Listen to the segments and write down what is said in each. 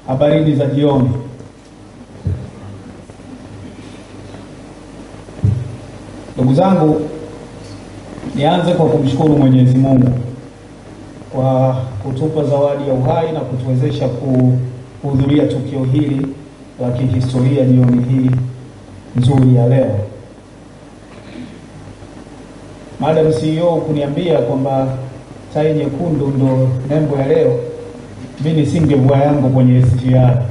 Habarini za jioni. Ndugu zangu, nianze kwa kumshukuru Mwenyezi Mungu kwa kutupa zawadi ya uhai na kutuwezesha kuhudhuria tukio hili la kihistoria jioni hii nzuri ya leo. Madam CEO kuniambia kwamba tai nyekundu ndo nembo ya leo, mimi nisingevua yangu kwenye SGR.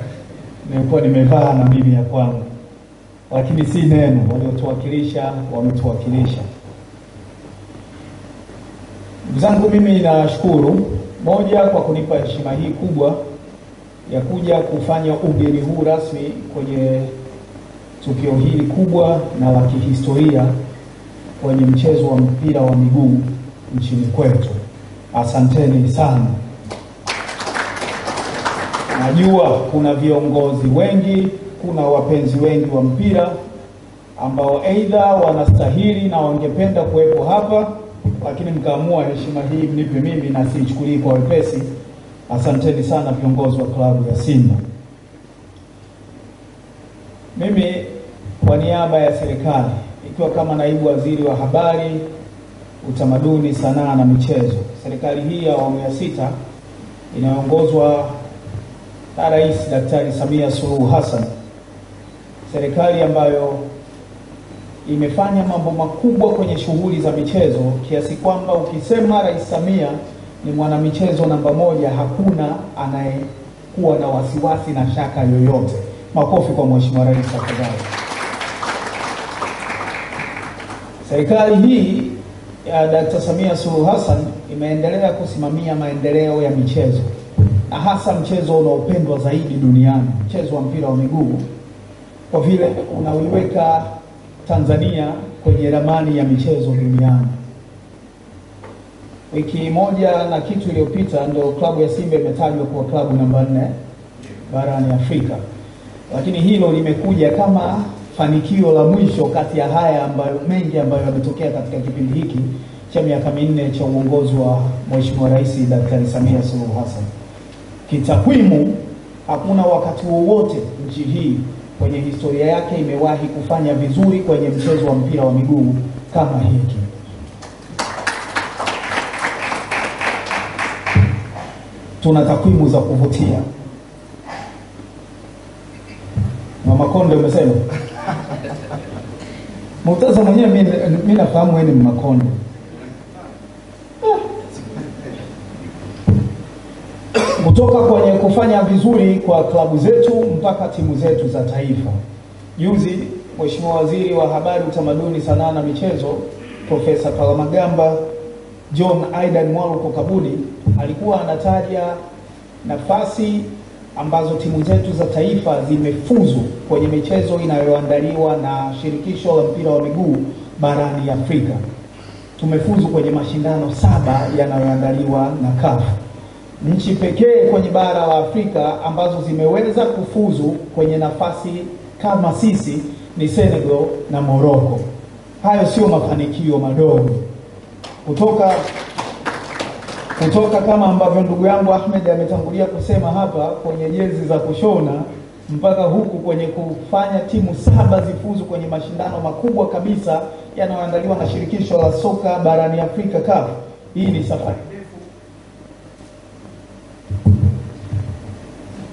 Nilikuwa nimevaa na mimi ya kwangu. Lakini si neno, waliotuwakilisha wametuwakilisha. Ndugu zangu, mimi nashukuru moja kwa kunipa heshima hii kubwa ya kuja kufanya ugeni huu rasmi kwenye tukio hili kubwa na la kihistoria kwenye mchezo wa mpira wa miguu nchini kwetu. Asanteni sana. Najua kuna viongozi wengi, kuna wapenzi wengi wa mpira ambao aidha wanastahili na wangependa kuwepo hapa, lakini mkaamua heshima hii mnipe mimi na siichukulie kwa wepesi. Asanteni sana viongozi wa klabu ya Simba. Mimi kwa niaba ya serikali, ikiwa kama naibu waziri wa habari, utamaduni, sanaa na michezo, serikali hii ya awamu ya 6 inaongozwa na Rais Daktari Samia Suluhu Hassan, serikali ambayo imefanya mambo makubwa kwenye shughuli za michezo kiasi kwamba ukisema Rais Samia ni mwanamichezo namba 1, hakuna anayekuwa na wasiwasi na shaka yoyote. Makofi kwa Mheshimiwa Rais tafadhali. Serikali hii ya Dr. Samia Suluhu Hassan imeendelea kusimamia maendeleo ya michezo, na hasa mchezo unaopendwa zaidi duniani, mchezo wa mpira wa miguu, kwa vile unaiweka Tanzania kwenye ramani ya michezo duniani. Wiki moja na kitu iliyopita ndio klabu ya Simba imetajwa kuwa klabu namba 4 barani Afrika. Lakini hilo limekuja kama fanikio la mwisho kati ya haya ambayo mengi ambayo yametokea katika kipindi hiki cha miaka 4 cha uongozi wa Mheshimiwa Rais Daktari Samia Suluhu Hassan. Kitakwimu, hakuna wakati wowote nchi hii kwenye historia yake imewahi kufanya vizuri kwenye mchezo wa mpira wa miguu kama hiki. Tuna takwimu za kuvutia. Mama Konde umesema? Mutaza mwenyewe mimi nafahamu wewe ni Makonde. Kutoka kwenye kufanya vizuri kwa klabu zetu mpaka timu zetu za taifa. Juzi Mheshimiwa Waziri wa Habari, Utamaduni, Sanaa na Michezo, Profesa Palamagamba John Aidan Mwaluko Kabudi alikuwa anataja nafasi ambazo timu zetu za taifa zimefuzu kwenye michezo inayoandaliwa na shirikisho la mpira wa miguu barani Afrika. Tumefuzu kwenye mashindano 7 yanayoandaliwa na CAF. Nchi pekee kwenye bara la Afrika ambazo zimeweza kufuzu kwenye nafasi kama sisi ni Senegal na Morocco. Hayo sio mafanikio madogo. Kutoka kama ambavyo ndugu yangu Ahmed ametangulia kusema hapa, kwenye jezi za kushona mpaka huku kwenye kufanya timu 7 zifuzu kwenye mashindano makubwa kabisa yanayoandaliwa na shirikisho la soka barani Afrika CAF. Hii ni safari ndefu.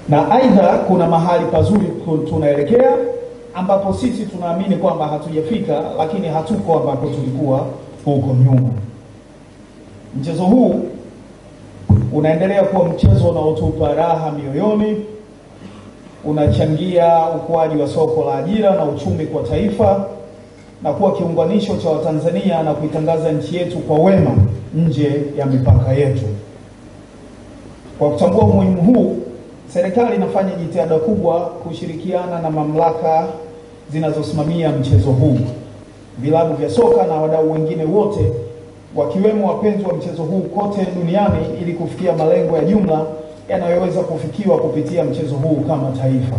Na aidha kuna mahali pazuri tunaelekea ambapo sisi tunaamini kwamba hatujafika, lakini hatuko ambapo tulikuwa huko nyuma. Mchezo huu unaendelea kuwa mchezo unaotupa raha mioyoni, unachangia ukuaji wa soko la ajira na uchumi kwa taifa, na kuwa kiunganisho cha Watanzania na kuitangaza nchi yetu kwa wema nje ya mipaka yetu. Kwa kutambua umuhimu huu, serikali inafanya jitihada kubwa kushirikiana na mamlaka zinazosimamia mchezo huu, vilabu vya soka na wadau wengine wote, wakiwemo wapenzi wa mchezo huu kote duniani, ili kufikia malengo ya jumla yanayoweza kufikiwa kupitia mchezo huu kama taifa.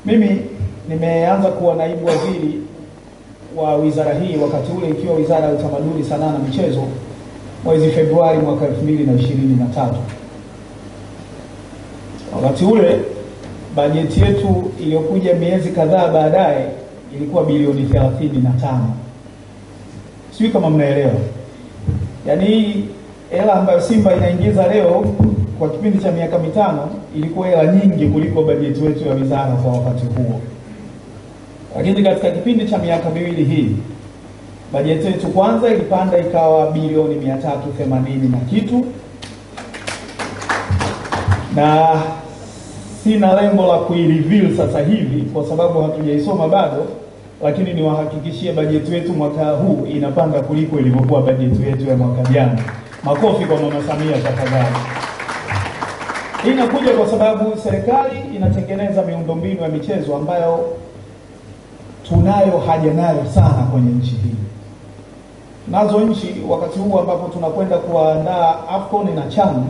Mimi nimeanza kuwa naibu waziri wa wizara hii wakati ule ikiwa Wizara ya Utamaduni, Sanaa na Michezo mwezi Februari mwaka 2023. Wakati ule bajeti yetu iliyokuja miezi kadhaa baadaye ilikuwa bilioni 35. Sijui kama mnaelewa. Yaani hii hela ambayo Simba inaingiza leo kwa kipindi cha miaka 5 ilikuwa hela nyingi kuliko bajeti yetu ya wizara kwa wakati huo. Lakini katika kipindi cha miaka miwili hii bajeti yetu kwanza ilipanda ikawa bilioni 380 na kitu. Na sina lengo la kuireveal sasa hivi kwa sababu hatujaisoma bado, lakini niwahakikishie bajeti yetu mwaka huu inapanda kuliko ilivyokuwa bajeti yetu ya mwaka jana. Makofi kwa Mama Samia tafadhali. Hii inakuja kwa sababu serikali inatengeneza miundombinu ya michezo ambayo tunayo haja nayo sana kwenye nchi hii. Nazo nchi wakati huu ambapo tunakwenda kuandaa AFCON na CHAN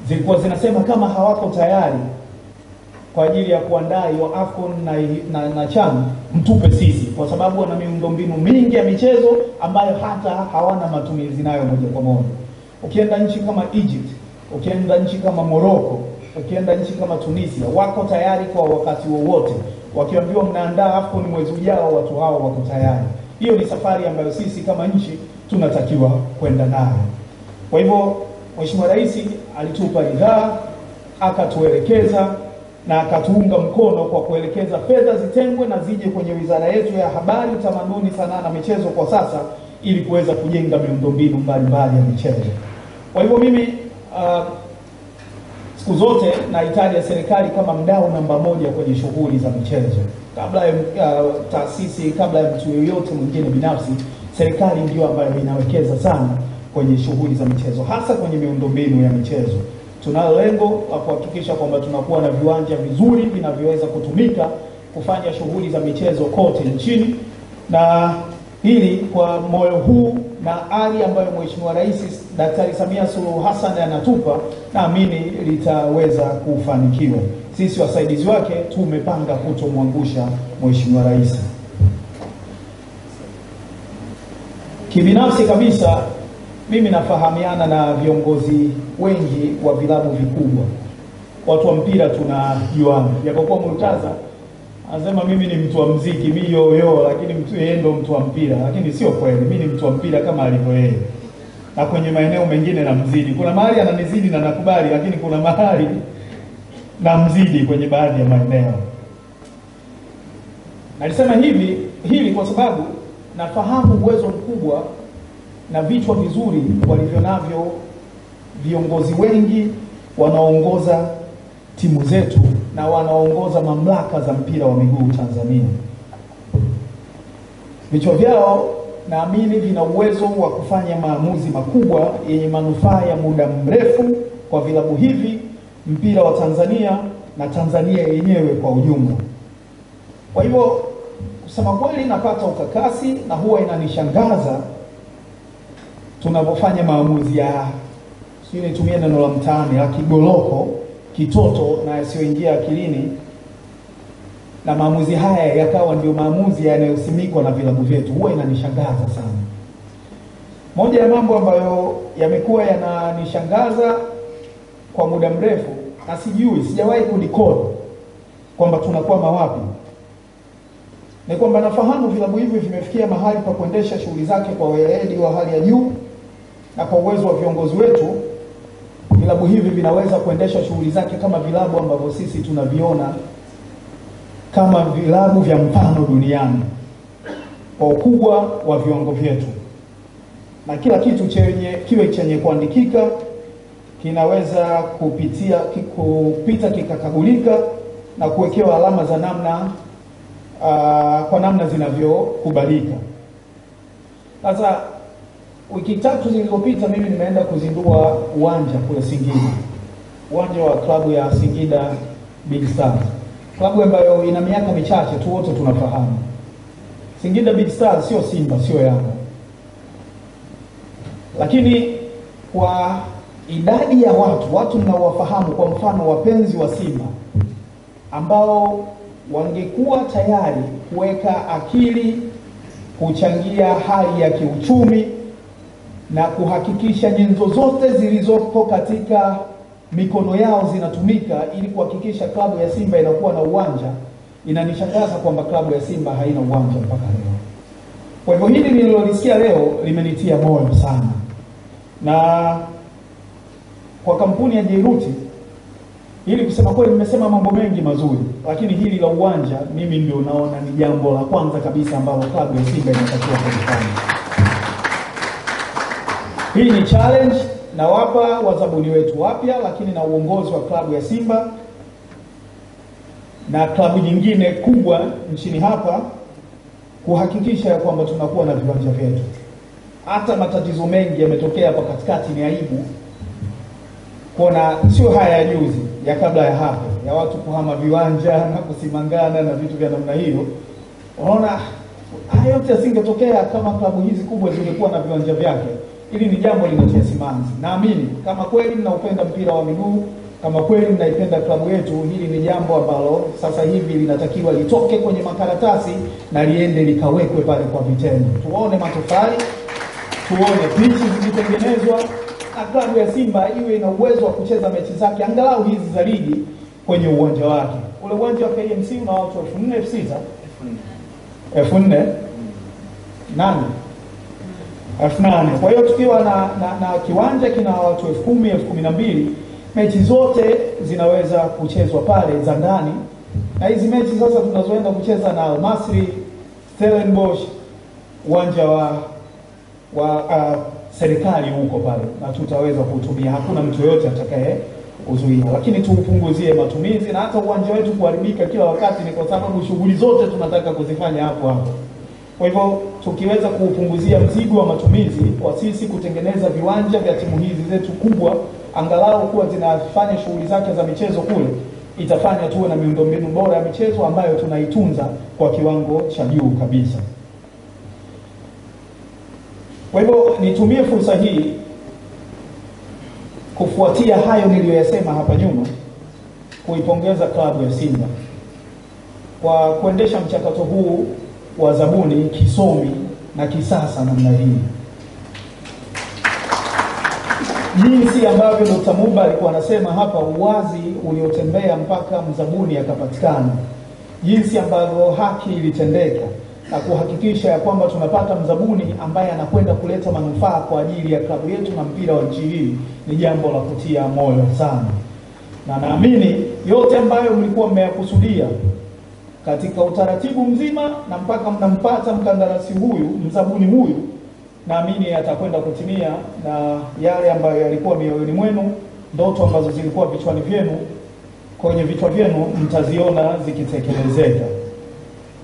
zilikuwa zinasema kama hawako tayari kwa ajili ya kuandaa hiyo AFCON na CHAN mtupe sisi, kwa sababu wana miundombinu mingi ya michezo ambayo hata hawana matumizi nayo moja kwa moja. Ukienda nchi kama Egypt, ukienda nchi kama Morocco, ukienda nchi kama Tunisia, wako tayari kwa wakati wowote. Wakiambiwa mnaandaa AFCON mwezi ujao, watu hao wako tayari. Hiyo ni safari ambayo sisi kama nchi tunatakiwa kwenda nayo. Kwa hivyo Mheshimiwa Rais alitupa ridhaa, akatuelekeza na akatuunga mkono kwa kuelekeza fedha zitengwe na zije kwenye wizara yetu ya Habari, Utamaduni, Sanaa na Michezo kwa sasa ili kuweza kujenga miundombinu mbalimbali ya michezo. Kwa hivyo mimi siku zote nahitaji serikali kama mdau namba 1 kwenye shughuli za michezo. Kabla ya taasisi, kabla ya mtu yeyote mwingine binafsi, serikali ndio ambayo inawekeza sana kwenye shughuli za michezo, hasa kwenye miundombinu ya michezo. Tunalo lengo la kuhakikisha kwamba tunakuwa na viwanja vizuri vinavyoweza kutumika kufanya shughuli za michezo kote nchini, na hili kwa moyo huu na ari ambayo Mheshimiwa Rais Daktari Samia Suluhu Hassan anatupa, naamini litaweza kufanikiwa. Sisi wasaidizi wake tumepanga kutomwangusha Mheshimiwa Rais. Kibinafsi kabisa mimi nafahamiana na viongozi wengi wa vilabu vikubwa. Watu wa mpira tunajuana. Japokuwa Murtaza anasema mimi ni mtu wa muziki, mimi yoyo, lakini yeye ndo mtu wa mpira. Lakini sio kweli, mimi ni mtu wa mpira kama alivyo yeye. Na kwenye maeneo mengine na mzidi. Kuna mahali ananizidi na nakubali, lakini kuna mahali na mzidi kwenye baadhi ya maeneo. Nalisema hili kwa sababu nafahamu uwezo mkubwa na vichwa vizuri walivyo navyo viongozi wengi wanaoongoza timu zetu na wanaoongoza mamlaka za mpira wa miguu Tanzania. Vichwa vyao naamini vina uwezo wa kufanya maamuzi makubwa yenye manufaa ya muda mrefu kwa vilabu hivi, mpira wa Tanzania na Tanzania yenyewe kwa ujumla. Kwa hivyo kusema kweli napata ukakasi na huwa inanishangaza tunapofanya maamuzi ya sio nitumie neno la mtaani la kigoloko, kitoto na yasiyoingia akilini, na maamuzi haya yakawa ndio maamuzi yanayosimikwa na vilabu vyetu. Huwa inanishangaza sana. Moja ya mambo ambayo yamekuwa yananishangaza kwa muda mrefu na sijawahi kulikodi kwamba tunakwama wapi, ni kwamba nafahamu vilabu hivi vimefikia mahali pa kuendesha shughuli zake kwa weledi wa hali ya juu, na kwa uwezo wa viongozi wetu vilabu hivi vinaweza kuendesha shughuli zake kama vilabu ambavyo sisi tunaviona kama vilabu vya mfano duniani kwa ukubwa wa viwango vyetu, na kila kitu kiwe chenye kuandikika kinaweza kupita kikakagulika na kuwekewa alama za namna kwa namna zinavyokubalika. Sasa wiki 3 zilizopita mimi nimeenda kuzindua uwanja kule Singida. Uwanja wa klabu ya Singida Big Stars. Klabu ambayo ina miaka michache tu, wote tunafahamu. Singida Big Stars sio Simba, sio Yanga. Lakini kwa idadi ya watu mnaowafahamu, kwa mfano wapenzi wa Simba ambao wangekuwa tayari kuweka akili kuchangia hali ya kiuchumi na kuhakikisha nyenzo zote zilizopo katika mikono yao zinatumika ili kuhakikisha klabu ya Simba inakuwa na uwanja. Inanishangaza kwamba klabu ya Simba haina uwanja mpaka leo. Kwa hivyo hili nililolisikia leo limenitia moyo sana. Na kwa kampuni ya Jairuti, ili kusema kweli nimesema mambo mengi mazuri, lakini hili la uwanja mimi ndio naona ni jambo la kwanza kabisa ambalo klabu ya Simba inatakiwa kufanya. Hii ni challenge na wapa wazabuni wetu wapya, lakini na uongozi wa klabu ya Simba na klabu nyingine kubwa nchini hapa kuhakikisha kwamba tunakuwa na viwanja vyetu. Hata matatizo mengi yametokea hapa katikati, ni aibu kuona, sio haya ya juzi, ya kabla ya hapo, ya watu kuhama viwanja na kusimangana na vitu vya namna hiyo. Unaona haya yote yasingetokea kama klabu hizi kubwa zingekuwa na viwanja vyake. Hili ni jambo linatia simanzi. Naamini kama kweli mnaupenda mpira wa miguu, kama kweli mnaipenda klabu yetu, hili ni jambo ambalo sasa hivi linatakiwa litoke kwenye makaratasi na liende likawekwe pale kwa vitendo. Tuone matofali, tuone pichi zikitengenezwa, na klabu ya Simba iwe ina uwezo wa kucheza mechi zake angalau hizi za ligi kwenye uwanja wake. Ule uwanja wa KMC una watu 4,000 4,000 nani 8,000. Kwa hiyo tukiwa na kiwanja kina watu 10,000 12,000, mechi zote zinaweza kuchezwa pale za ndani. Na hizi mechi sasa tunazoenda kucheza na Al-Masri, Stellenbosch, uwanja wa serikali huko pale, na tutaweza kutumia, hakuna mtu yote atakaye kuzuia. Lakini tuupunguzie matumizi, na hata uwanja wetu kuharibika kila wakati ni kwa sababu shughuli zote tunataka kuzifanya hapo hapo. Kwa hivyo tukiweza kuupunguzia mzigo wa matumizi kwa sisi kutengeneza viwanja vya timu hizi zetu kubwa, angalau kuwa zinafanya shughuli zake za michezo kule, itafanya tuwe na miundombinu bora ya michezo ambayo tunaitunza kwa kiwango cha juu kabisa. Kwa hivyo nitumie fursa hii kufuatia hayo niliyoyasema hapa nyuma, kuipongeza klabu ya Simba kwa kuendesha mchakato huu wa zabuni kisomi na kisasa namna hii. Jinsi ambavyo Dr. Muba alikuwa anasema hapa, uwazi uliotembea mpaka mzabuni akapatikana, jinsi ambavyo haki ilitendeka na kuhakikisha ya kwamba tunapata mzabuni ambaye anakwenda kuleta manufaa kwa ajili ya klabu yetu na mpira wa nchi hii, ni jambo la kutia moyo sana. Na naamini yote ambayo mlikuwa mmeyakusudia katika utaratibu mzima na mpaka mnampata mkandarasi huyu, mzabuni huyu, naamini atakwenda kutimia, na yale ambayo yalikuwa mioyoni mwenu, ndoto ambazo zilikuwa vichwani vyenu, kwenye vichwa vyenu, mtaziona zikitekelezeka.